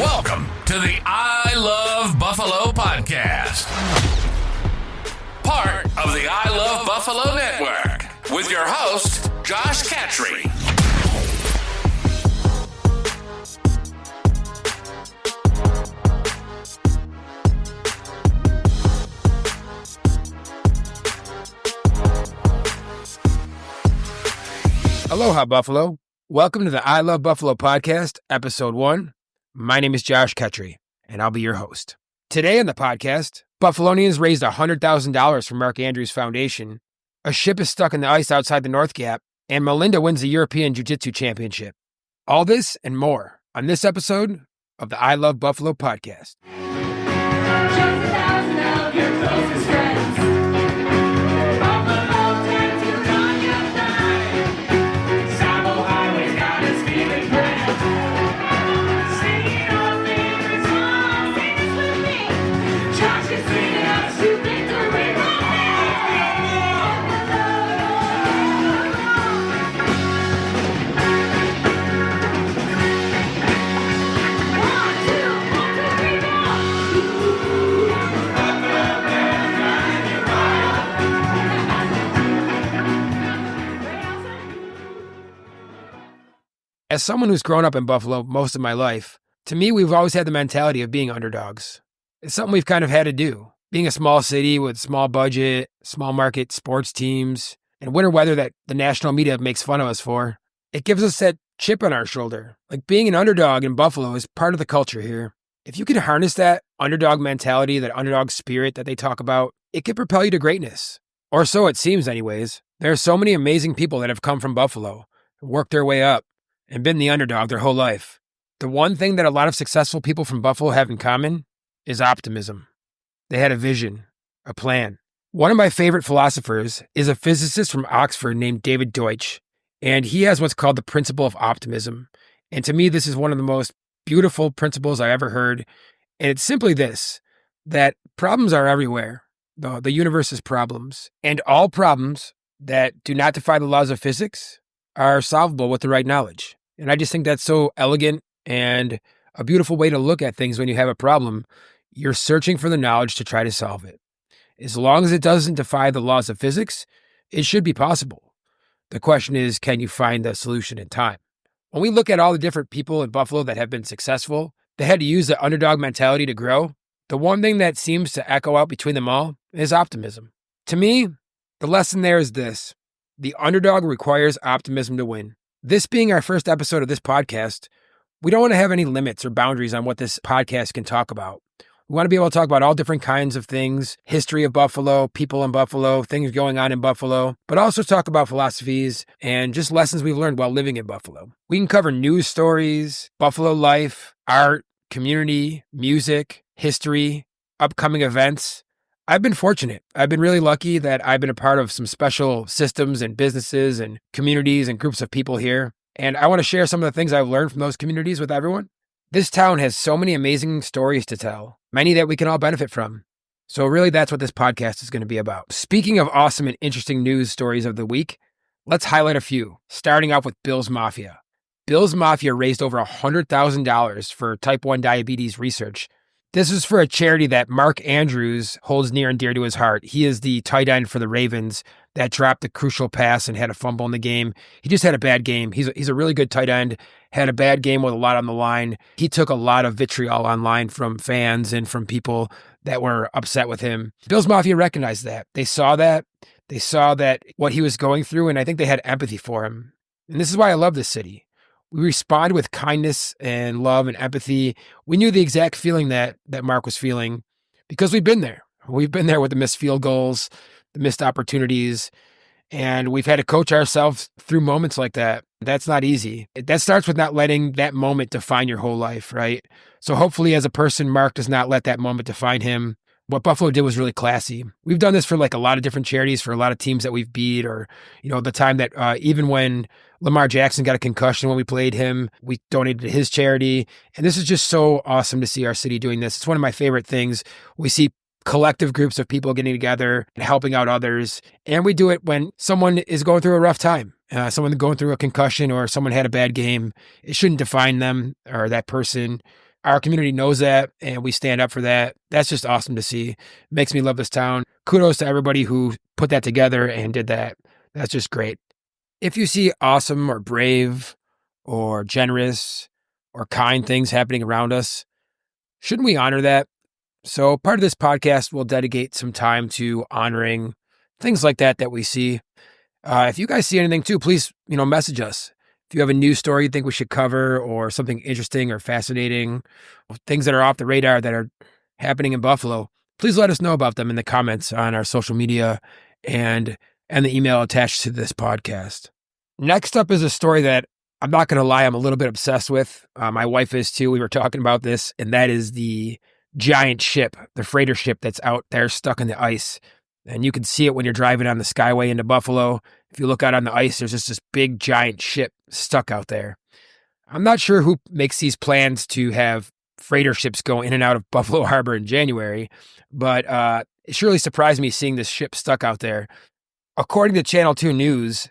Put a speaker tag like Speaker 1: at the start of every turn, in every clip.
Speaker 1: Welcome to the I Love Buffalo podcast. Part of the I Love Buffalo network with your host, Josh Catry.
Speaker 2: Aloha, Buffalo. Welcome to the I Love Buffalo podcast, episode 1. My name is Josh Catry, and I'll be your host. Today on the podcast, Buffalonians raised $100,000 for Mark Andrews Foundation, a ship is stuck in the ice outside the North Gap, and Melinda wins the European Jiu-Jitsu Championship. All this and more on this episode of the I Love Buffalo podcast.
Speaker 3: Just 1,000 of your closest friends. Buffalo tattooed on your thigh. Sabo Highway's got its favorite brand. Singing our favorite song. Sing this with me. Josh is singing us to victory. One, two, three, go.
Speaker 2: As someone who's grown up in Buffalo most of my life, to me, we've always had the mentality of being underdogs. It's something we've kind of had to do. Being a small city with small budget, small market sports teams, and winter weather that the national media makes fun of us for, it gives us that chip on our shoulder. Like being an underdog in Buffalo is part of the culture here. If you can harness that underdog mentality, that underdog spirit that they talk about, it could propel you to greatness. Or so it seems anyways. There are so many amazing people that have come from Buffalo, worked their way up, and been the underdog their whole life. The one thing that a lot of successful people from Buffalo have in common is optimism. They had a vision, a plan. One of my favorite philosophers is a physicist from Oxford named David Deutsch, and he has what's called the principle of optimism. And to me, this is one of the most beautiful principles I ever heard. And it's simply this, that problems are everywhere. The universe is problems. And all problems that do not defy the laws of physics are solvable with the right knowledge. And I just think that's so elegant and a beautiful way to look at things when you have a problem. You're searching for the knowledge to try to solve it. As long as it doesn't defy the laws of physics, it should be possible. The question is, can you find the solution in time? When we look at all the different people in Buffalo that have been successful, they had to use the underdog mentality to grow. The one thing that seems to echo out between them all is optimism. To me, the lesson there is this. The underdog requires optimism to win. This being our first episode of this podcast, we don't want to have any limits or boundaries on what this podcast can talk about. We want to be able to talk about all different kinds of things, history of Buffalo, people in Buffalo, things going on in Buffalo, but also talk about philosophies and just lessons we've learned while living in Buffalo. We can cover news stories, Buffalo life, art, community, music, history, upcoming events. I've been fortunate. I've been really lucky that I've been a part of some special systems and businesses and communities and groups of people here. And I want to share some of the things I've learned from those communities with everyone. This town has so many amazing stories to tell, many that we can all benefit from. So really, that's what this podcast is going to be about. Speaking of awesome and interesting news stories of the week, let's highlight a few, starting off with Bill's Mafia. Bill's Mafia raised over $100,000 for type 1 diabetes research. This is for a charity that Mark Andrews holds near and dear to his heart. He is the tight end for the Ravens that dropped the crucial pass and had a fumble in the game. He just had a bad game. He's a really good tight end, had a bad game with a lot on the line. He took a lot of vitriol online from fans and from people that were upset with him. Bill's Mafia recognized that. They saw that what he was going through, and I think they had empathy for him. And this is why I love this city. We respond with kindness and love and empathy. We knew the exact feeling that Mark was feeling because we've been there. We've been there with the missed field goals, the missed opportunities, and we've had to coach ourselves through moments like that. That's not easy. That starts with not letting that moment define your whole life, right? So hopefully as a person, Mark does not let that moment define him. What Buffalo did was really classy. We've done this for like a lot of different charities, for a lot of teams that we've beat, or, the time that even when Lamar Jackson got a concussion when we played him, we donated to his charity. And this is just so awesome to see our city doing this. It's one of my favorite things. We see collective groups of people getting together and helping out others. And we do it when someone is going through a rough time, someone going through a concussion or someone had a bad game. It shouldn't define them or that person. Our community knows that, and we stand up for that. That's just awesome to see. Makes me love this town. Kudos to everybody who put that together and did that. That's just great. If you see awesome or brave or generous or kind things happening around us, shouldn't we honor that? So part of this podcast will dedicate some time to honoring things like that we see. If you guys see anything too, please, message us. If you have a news story you think we should cover or something interesting or fascinating, or things that are off the radar that are happening in Buffalo, please let us know about them in the comments on our social media and the email attached to this podcast. Next up is a story that I'm not going to lie, I'm a little bit obsessed with. My wife is too. We were talking about this, and that is the giant ship, the freighter ship that's out there stuck in the ice. And you can see it when you're driving on the Skyway into Buffalo. If you look out on the ice, there's just this big giant ship stuck out there. I'm not sure who makes these plans to have freighter ships go in and out of Buffalo Harbor in January, but it surely surprised me seeing this ship stuck out there. According to Channel 2 News,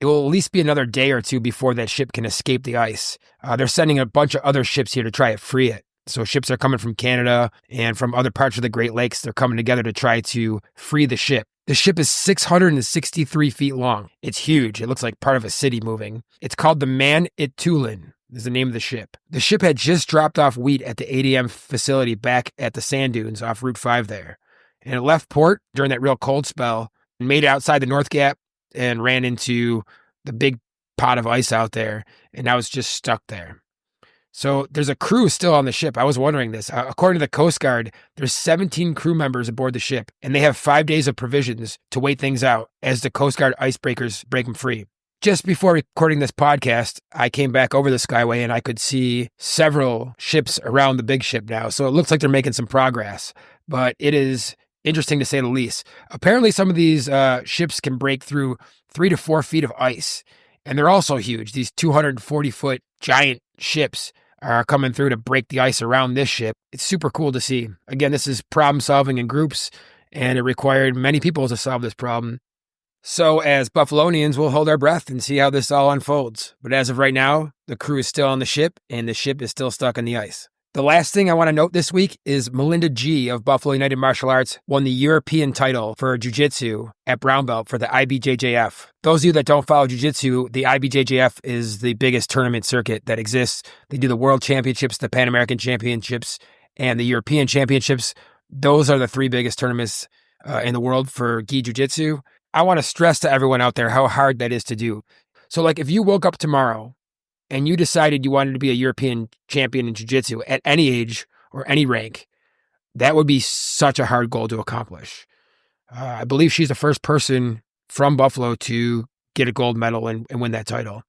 Speaker 2: it will at least be another day or two before that ship can escape the ice. They're sending a bunch of other ships here to try to free it. So ships are coming from Canada and from other parts of the Great Lakes. They're coming together to try to free the ship. The ship is 663 feet long. It's huge. It looks like part of a city moving. It's called the Man-it-Tulin is the name of the ship. The ship had just dropped off wheat at the ADM facility back at the sand dunes off Route 5 there. And it left port during that real cold spell and made it outside the North Gap and ran into the big pot of ice out there. And now it's just stuck there. So there's a crew still on the ship. I was wondering this. According to the Coast Guard, there's 17 crew members aboard the ship, and they have 5 days of provisions to wait things out as the Coast Guard icebreakers break them free. Just before recording this podcast, I came back over the Skyway, and I could see several ships around the big ship now. So it looks like they're making some progress, but it is interesting to say the least. Apparently, some of these ships can break through 3 to 4 feet of ice, and they're also huge. These 240-foot giant ships are coming through to break the ice around this ship. It's super cool to see. Again, this is problem solving in groups, and it required many people to solve this problem. So as Buffalonians, we'll hold our breath and see how this all unfolds. But as of right now, the crew is still on the ship, and the ship is still stuck in the ice. The last thing I want to note this week is Melinda G. of Buffalo United Martial Arts won the European title for Jiu-Jitsu at Brown Belt for the IBJJF. Those of you that don't follow Jiu-Jitsu, the IBJJF is the biggest tournament circuit that exists. They do the World Championships, the Pan American Championships, and the European Championships. Those are the 3 biggest tournaments in the world for Gi Jiu-Jitsu. I want to stress to everyone out there how hard that is to do. So like if you woke up tomorrow and you decided you wanted to be a European champion in jiu-jitsu at any age or any rank, that would be such a hard goal to accomplish. I believe she's the first person from Buffalo to get a gold medal and win that title.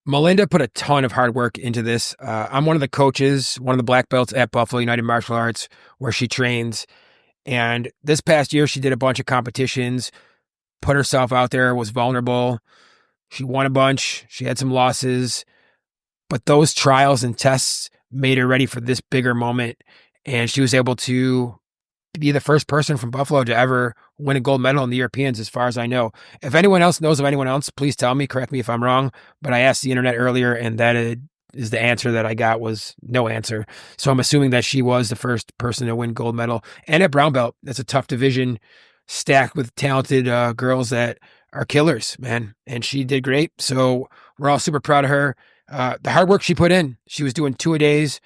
Speaker 2: Melinda put a ton of hard work into this. I'm one of the coaches, one of the black belts at Buffalo United Martial Arts where she trains. And this past year, she did a bunch of competitions, put herself out there, was vulnerable. She won a bunch. She had some losses. But those trials and tests made her ready for this bigger moment. And she was able to be the first person from Buffalo to ever win a gold medal in the Europeans, as far as I know. If anyone else knows of anyone else, please tell me, correct me if I'm wrong. But I asked the internet earlier, and that is the answer that I got was no answer. So I'm assuming that she was the first person to win gold medal. And at Brown Belt, that's a tough division stacked with talented girls that are killers, man. And she did great. So we're all super proud of her. The hard work she put in, she was doing 2-a-days,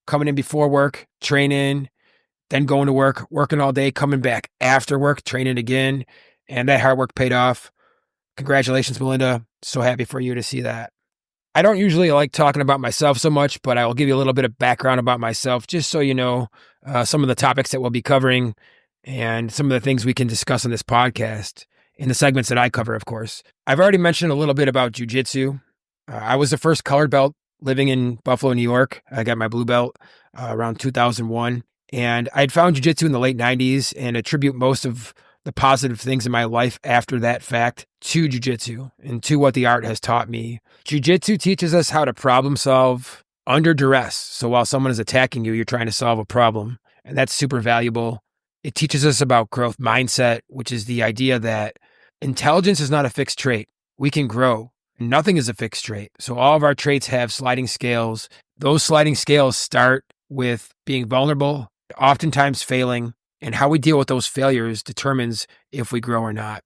Speaker 2: coming in before work, training, then going to work, working all day, coming back after work, training again. And that hard work paid off. Congratulations, Melinda. So happy for you to see that. I don't usually like talking about myself so much, but I will give you a little bit of background about myself, just so you know some of the topics that we'll be covering and some of the things we can discuss on this podcast in the segments that I cover, of course. I've already mentioned a little bit about jiu-jitsu. I was the first colored belt living in Buffalo, New York. I got my blue belt around 2001. And I'd found jiu-jitsu in the late 90s and attribute most of the positive things in my life after that fact to jiu-jitsu and to what the art has taught me. Jiu-jitsu teaches us how to problem solve under duress. So while someone is attacking you, you're trying to solve a problem. And that's super valuable. It teaches us about growth mindset, which is the idea that intelligence is not a fixed trait. We can grow. Nothing is a fixed trait. So all of our traits have sliding scales. Those sliding scales start with being vulnerable, oftentimes failing, and how we deal with those failures determines if we grow or not.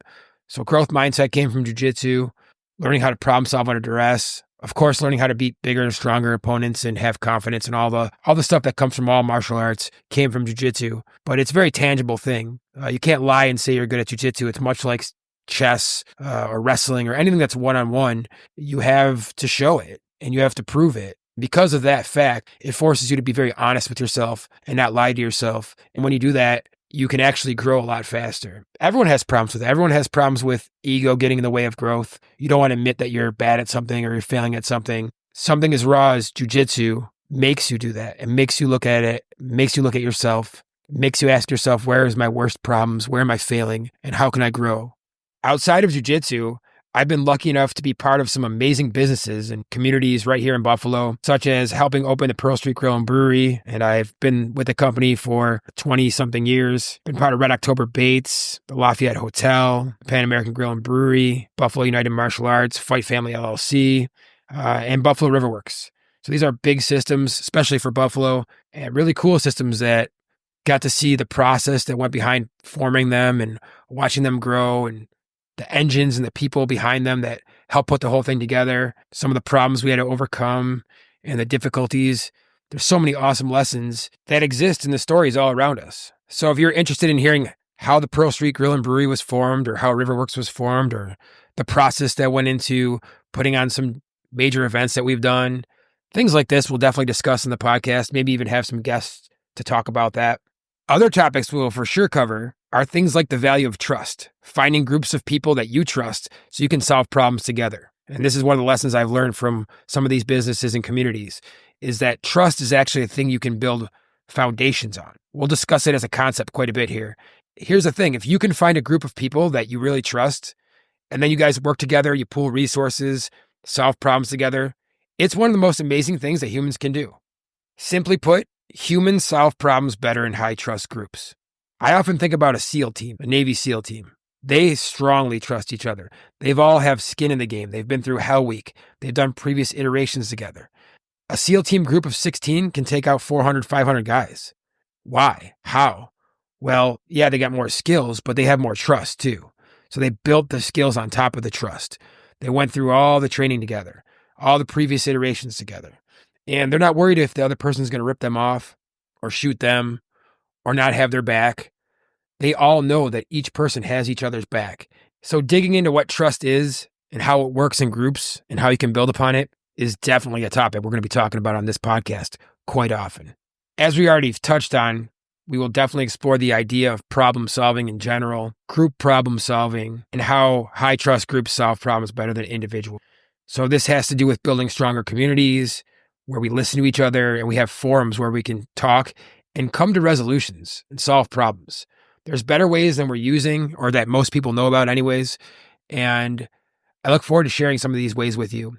Speaker 2: So growth mindset came from jiu-jitsu, learning how to problem solve under duress, of course, learning how to beat bigger and stronger opponents and have confidence, and all the stuff that comes from all martial arts came from jiu-jitsu. But it's a very tangible thing. You can't lie and say you're good at jiu-jitsu. It's much like chess or wrestling or anything that's one-on-one. You have to show it and you have to prove it. Because of that fact, it forces you to be very honest with yourself and not lie to yourself. And when you do that, you can actually grow a lot faster. Everyone has problems with it. Everyone has problems with ego getting in the way of growth. You don't want to admit that you're bad at something or you're failing at something. Something as raw as jiu-jitsu makes you do that. It makes you look at it, makes you look at yourself, makes you ask yourself, where is my worst problems? Where am I failing? And how can I grow? Outside of jiu-jitsu, I've been lucky enough to be part of some amazing businesses and communities right here in Buffalo, such as helping open the Pearl Street Grill and Brewery. And I've been with the company for 20-something years. Been part of Red October Baits, the Lafayette Hotel, Pan American Grill and Brewery, Buffalo United Martial Arts, Fight Family LLC, and Buffalo Riverworks. So these are big systems, especially for Buffalo, and really cool systems that got to see the process that went behind forming them and watching them grow, and the engines and the people behind them that help put the whole thing together, some of the problems we had to overcome and the difficulties. There's so many awesome lessons that exist in the stories all around us. So if you're interested in hearing how the Pearl Street Grill and Brewery was formed, or how Riverworks was formed, or the process that went into putting on some major events that we've done, things like this we'll definitely discuss in the podcast, maybe even have some guests to talk about that. Other topics we'll for sure cover are things like the value of trust, finding groups of people that you trust so you can solve problems together. And this is one of the lessons I've learned from some of these businesses and communities, is that trust is actually a thing you can build foundations on. We'll discuss it as a concept quite a bit here. Here's the thing. If you can find a group of people that you really trust, and then you guys work together, you pool resources, solve problems together, it's one of the most amazing things that humans can do. Simply put, humans solve problems better in high trust groups. I often think about a SEAL team, a Navy SEAL team. They strongly trust each other. They've all have skin in the game. They've been through Hell Week. They've done previous iterations together. A SEAL team group of 16 can take out 400, 500 guys. Why? How? Well, yeah, they got more skills, but they have more trust too. So they built the skills on top of the trust. They went through all the training together, all the previous iterations together. And they're not worried if the other person's going to rip them off or shoot them or not have their back. They all know that each person has each other's back. So digging into what trust is and how it works in groups and how you can build upon it is definitely a topic we're going to be talking about on this podcast quite often. As we already touched on, we will definitely explore the idea of problem solving in general, group problem solving, and how high trust groups solve problems better than individuals. So this has to do with building stronger communities where we listen to each other and we have forums where we can talk and come to resolutions and solve problems. There's better ways than we're using, or that most people know about anyways. And I look forward to sharing some of these ways with you,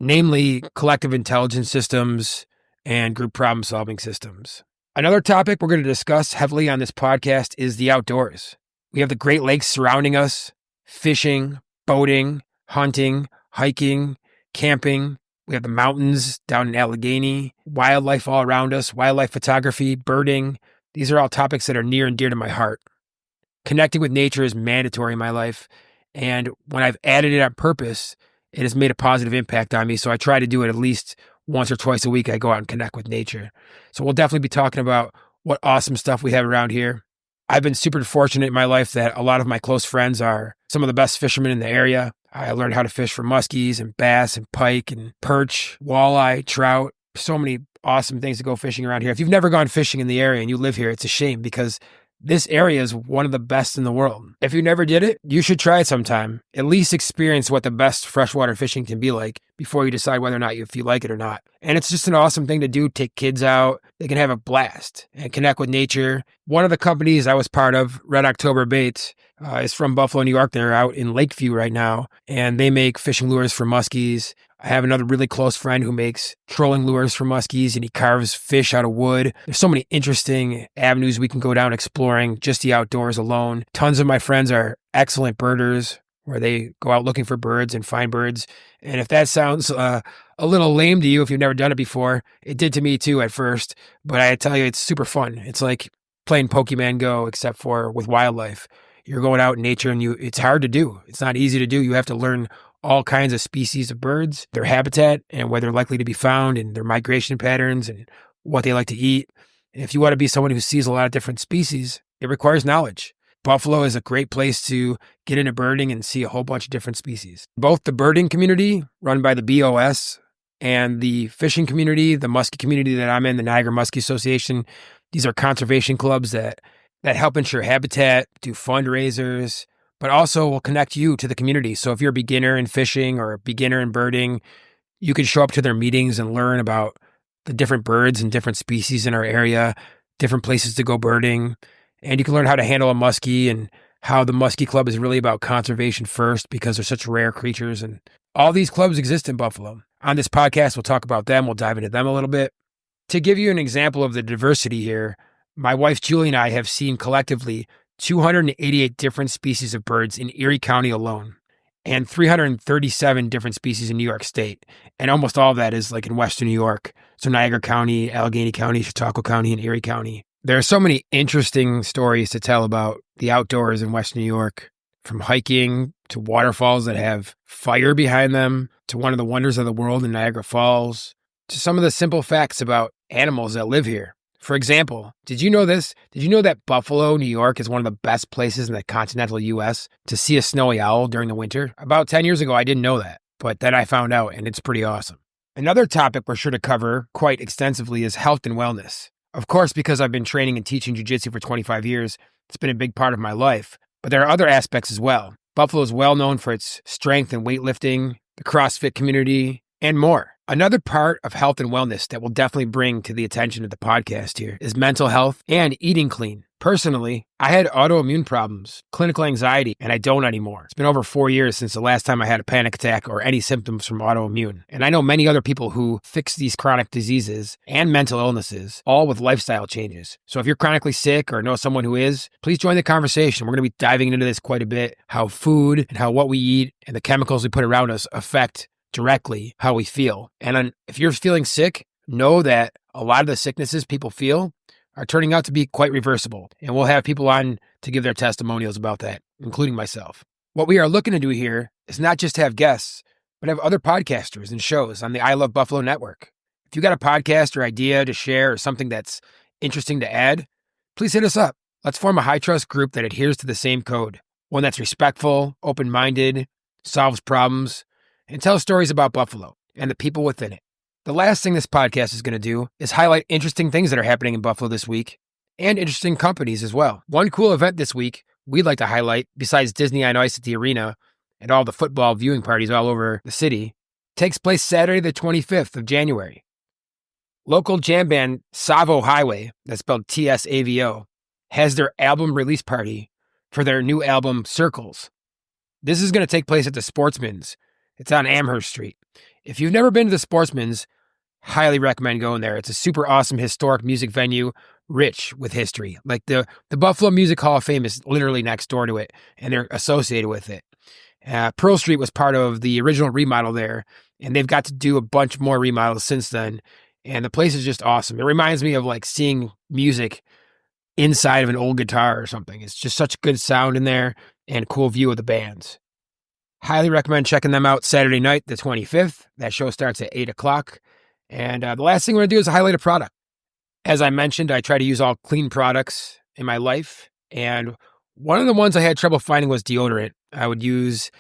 Speaker 2: namely collective intelligence systems and group problem solving systems. Another topic we're going to discuss heavily on this podcast is the outdoors. We have the Great Lakes surrounding us, fishing, boating, hunting, hiking, camping. We have the mountains down in Allegheny, wildlife all around us, wildlife photography, birding. These are all topics that are near and dear to my heart. Connecting with nature is mandatory in my life. And when I've added it on purpose, it has made a positive impact on me. So I try to do it at least once or twice a week. I go out and connect with nature. So we'll definitely be talking about what awesome stuff we have around here. I've been super fortunate in my life that a lot of my close friends are some of the best fishermen in the area. I learned how to fish for muskies and bass and pike and perch, walleye, trout. So many awesome things to go fishing around here. If you've never gone fishing in the area and you live here, it's a shame, because this area is one of the best in the world. If you never did it, you should try it sometime. At least experience what the best freshwater fishing can be like before you decide whether or not if you like it or not. And it's just an awesome thing to do. Take kids out. They can have a blast and connect with nature. One of the companies I was part of, Red October Baits, is from Buffalo, New York. They're out in Lakeview right now, and they make fishing lures for muskies. I have another really close friend who makes trolling lures for muskies, and he carves fish out of wood. There's so many interesting avenues we can go down exploring just the outdoors alone. Tons of my friends are excellent birders, where they go out looking for birds and find birds. And if that sounds a little lame to you if you've never done it before. It did to me too at first, but I tell you, it's super fun. It's like playing Pokemon Go, except for with wildlife. You're going out in nature and it's hard to do. It's not easy to do. You have to learn all kinds of species of birds, their habitat and where they're likely to be found and their migration patterns and what they like to eat. And if you want to be someone who sees a lot of different species, it requires knowledge. Buffalo is a great place to get into birding and see a whole bunch of different species. Both the birding community run by the BOS and the fishing community, the muskie community that I'm in, the Niagara Muskie Association, these are conservation clubs that help ensure habitat, do fundraisers, but also will connect you to the community. So if you're a beginner in fishing or a beginner in birding, you can show up to their meetings and learn about the different birds and different species in our area, different places to go birding. And you can learn how to handle a muskie and how the Muskie Club is really about conservation first because they're such rare creatures. And all these clubs exist in Buffalo. On this podcast, we'll talk about them. We'll dive into them a little bit. To give you an example of the diversity here, my wife Julie and I have seen collectively 288 different species of birds in Erie County alone and 337 different species in New York State. And almost all of that is like in Western New York. So Niagara County, Allegheny County, Chautauqua County, and Erie County. There are so many interesting stories to tell about the outdoors in Western New York, from hiking to waterfalls that have fire behind them, to one of the wonders of the world in Niagara Falls, to some of the simple facts about animals that live here. For example, did you know this? Did you know that Buffalo, New York is one of the best places in the continental U.S. to see a snowy owl during the winter? About 10 years ago, I didn't know that, but then I found out, and it's pretty awesome. Another topic we're sure to cover quite extensively is health and wellness. Of course, because I've been training and teaching jiu-jitsu for 25 years, it's been a big part of my life, but there are other aspects as well. Buffalo is well known for its strength and weightlifting, the CrossFit community, and more. Another part of health and wellness that we'll definitely bring to the attention of the podcast here is mental health and eating clean. Personally, I had autoimmune problems, clinical anxiety, and I don't anymore. It's been over 4 years since the last time I had a panic attack or any symptoms from autoimmune. And I know many other people who fix these chronic diseases and mental illnesses, all with lifestyle changes. So if you're chronically sick or know someone who is, please join the conversation. We're going to be diving into this quite a bit, how food and how what we eat and the chemicals we put around us affect directly how we feel. And if you're feeling sick, know that a lot of the sicknesses people feel are turning out to be quite reversible. And we'll have people on to give their testimonials about that, including myself. What we are looking to do here is not just have guests, but have other podcasters and shows on the I Love Buffalo network. If you got a podcast or idea to share or something that's interesting to add, please hit us up. Let's form a high trust group that adheres to the same code. One that's respectful, open-minded, solves problems, and tells stories about Buffalo and the people within it. The last thing this podcast is going to do is highlight interesting things that are happening in Buffalo this week and interesting companies as well. One cool event this week we'd like to highlight, besides Disney on Ice at the arena and all the football viewing parties all over the city, takes place Saturday the 25th of January. Local jam band Savo Highway, that's spelled T-S-A-V-O, has their album release party for their new album Circles. This is going to take place at the Sportsman's. It's on Amherst Street. If you've never been to the Sportsman's, highly recommend going there. It's a super awesome historic music venue, rich with history. Like the Buffalo Music Hall of Fame is literally next door to it, and they're associated with it. Pearl Street was part of the original remodel there, and they've got to do a bunch more remodels since then. And the place is just awesome. It reminds me of like seeing music inside of an old guitar or something. It's just such good sound in there and cool view of the bands. Highly recommend checking them out Saturday night, the 25th. That show starts at 8 o'clock. And the last thing we're going to do is highlight a product. As I mentioned, I try to use all clean products in my life. And one of the ones I had trouble finding was deodorant. I would use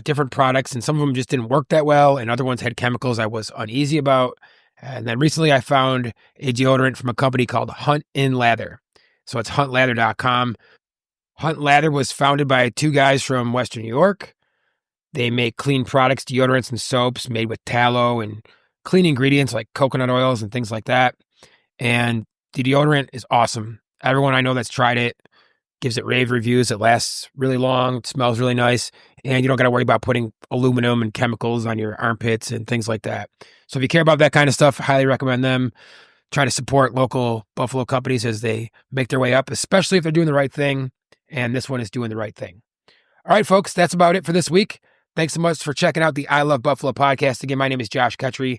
Speaker 2: different products, and some of them just didn't work that well. And other ones had chemicals I was uneasy about. And then recently I found a deodorant from a company called Hunt in Lather. So it's huntlather.com. Hunt Lather was founded by two guys from Western New York. They make clean products, deodorants, and soaps made with tallow and clean ingredients like coconut oils and things like that. And the deodorant is awesome. Everyone I know that's tried it gives it rave reviews. It lasts really long. It smells really nice. And you don't got to worry about putting aluminum and chemicals on your armpits and things like that. So if you care about that kind of stuff, highly recommend them. Try to support local Buffalo companies as they make their way up, especially if they're doing the right thing. And this one is doing the right thing. All right, folks, that's about it for this week. Thanks so much for checking out the I Love Buffalo podcast. Again, my name is Josh Kutry.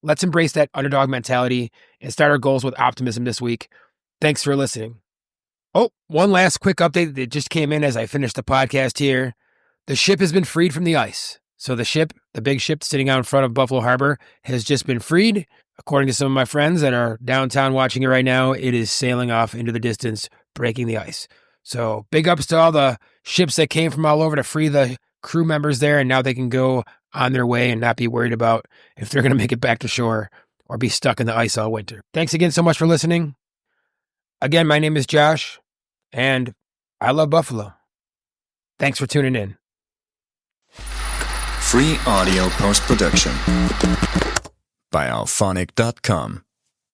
Speaker 2: Let's embrace that underdog mentality and start our goals with optimism this week. Thanks for listening. Oh, one last quick update that just came in as I finished the podcast here. The ship has been freed from the ice. So the big ship sitting out in front of Buffalo Harbor has just been freed. According to some of my friends that are downtown watching it right now, it is sailing off into the distance, breaking the ice. So big ups to all the ships that came from all over to free the crew members there, and now they can go on their way and not be worried about if they're going to make it back to shore or be stuck in the ice all winter. Thanks again so much for listening. Again, my name is Josh, and I love Buffalo. Thanks for tuning in.
Speaker 4: Free audio post-production by alphonic.com.